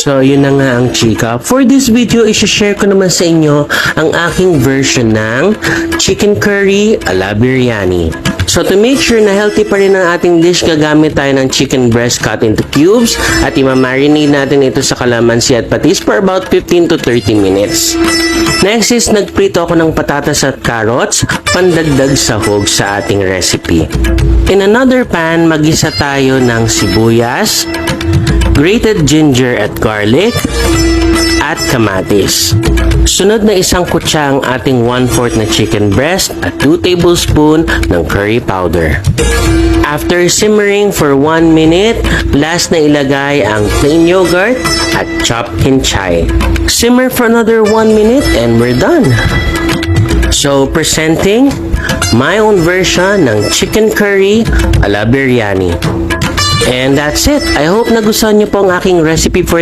So, yun na nga ang chika. For this video, isi-share ko naman sa inyo ang aking version ng chicken curry ala biryani. So, to make sure na healthy pa rin ang ating dish, gagamit tayo ng chicken breast cut into cubes at imamarinate natin ito sa kalamansi at patis for about 15 to 30 minutes. Next is, nagprito ako ng patatas at carrots, pandagdag sahog sa ating recipe. In another pan, magisa tayo ng sibuyas, grated ginger at garlic, at kamatis. Sunod na isang kutsa ang ating 1/4 na chicken breast at 2 tablespoon ng curry powder. After simmering for 1 minute, last na ilagay ang plain yogurt at chopped kinchay. Simmer for another 1 minute and we're done. So, presenting my own version ng chicken curry ala biryani. And that's it. I hope nagustuhan niyo po ang aking recipe for